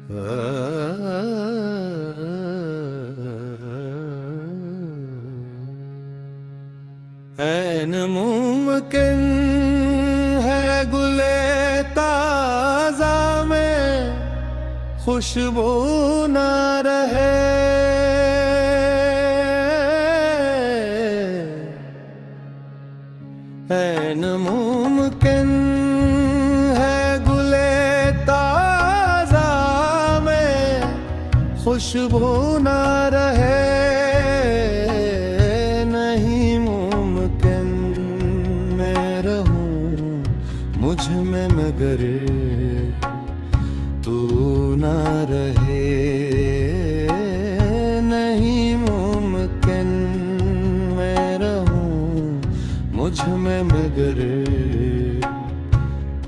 ऐन मुमकिन है गुले ताजा में खुशबू न रहे, ऐन मुमकिन है गुले ताजा में खुशबू न रहे, नहीं मुमकिन मैं रहूं मुझ में मगर तू न रहे, नहीं मुमकिन मैं रहूं मुझ में मगर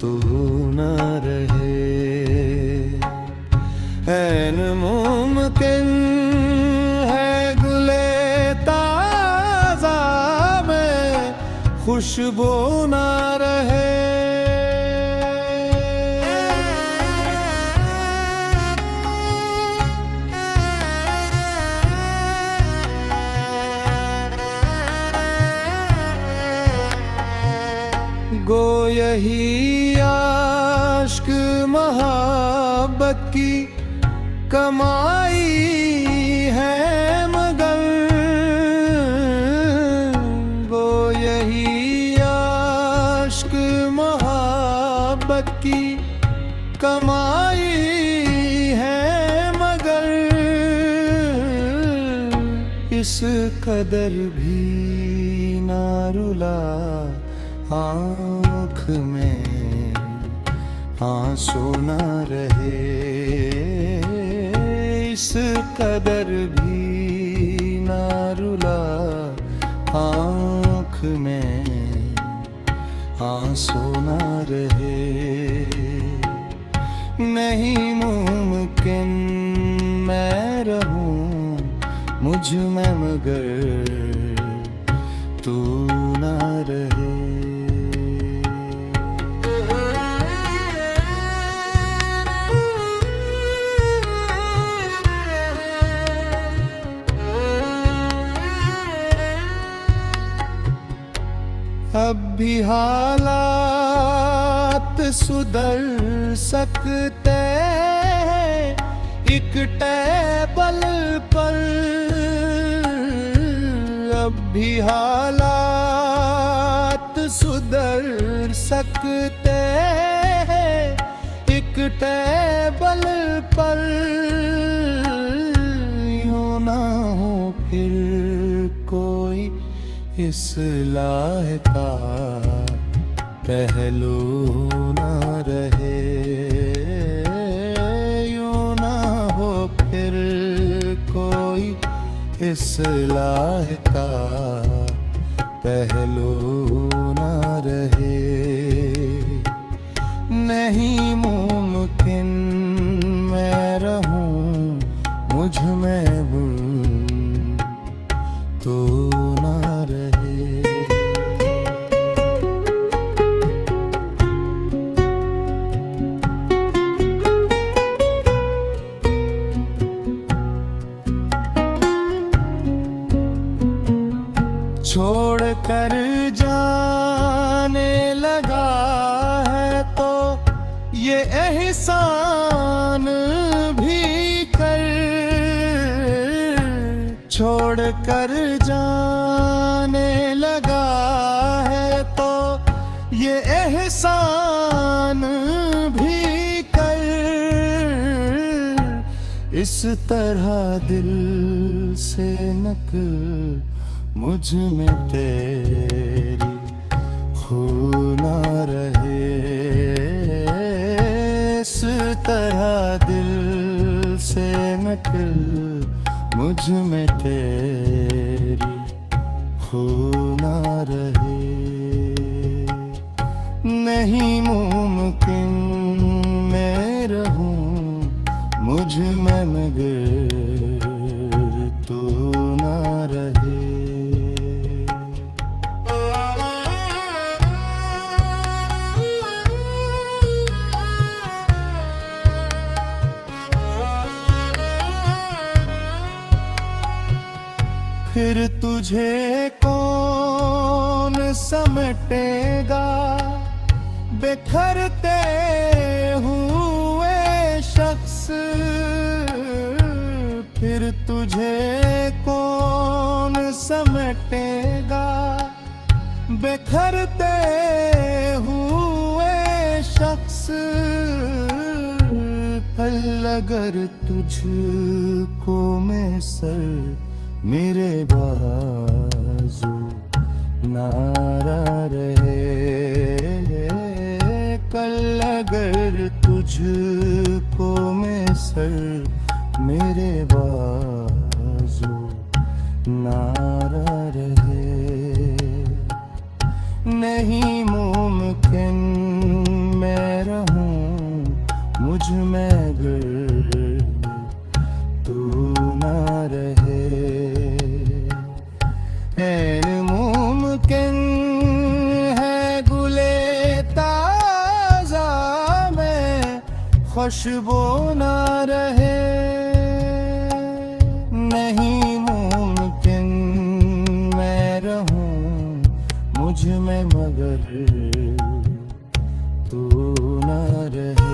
तू न रहे, ऐन मुमकिन है गुले ताजा में खुशबू न रहे। गो यही आश्क मोहब्बत की कमाई है मगर, गो यही आश्क मोहब्बत की कमाई है मगर, इस कदर भी ना रुला आँख में आंसू न रहे, इस कदर भी ना रुला आँख में आंसू न रहे, नहीं मुमकिन मैं रहूं मुझ में मगर तू न रहे। अब भी हालात सुधर सकते हैं एक टेबल पर, अब भी हालात सुधर सकते हैं एक टेबल पर, यूं ना हो फिर कोई इस्लाह का पहलू ना रहे, यूं ना हो फिर कोई इस्लाह का पहलू ना रहे, नहीं मुमकिन मैं रहूं मुझ में तो ना रहे। छोड़ कर जाने लगा है तो ये एहसान भी कर, छोड़ कर जाने लगा है तो ये एहसान भी कर, इस तरह दिल से नकल मुझ में तेरी खो ना रहे, इस तरह दिल से नकल मुझ में तेरी खो ना रहे, नहीं मुमकिन मैं रहूं मुझ में मगर तू ना रहे। तुझे कौन समेटेगा, बिखरते हुए शख्स। फिर तुझे कौन समेटेगा, बिखरते हुए शख्स। कल अगर तुझको मैं सर मेरे बाजू नारा रहे, कल अगर तुझको मैं सर मेरे बाजू नारा रहे। नहीं मुमकिन मैं रहूं मुझ में अगर तू ना रहे। ऐन मुमकिन है गुले ताजा में खुशबू ना रहे। नहीं मुमकिन मैं रहूं मुझ में मगर तू ना रहे।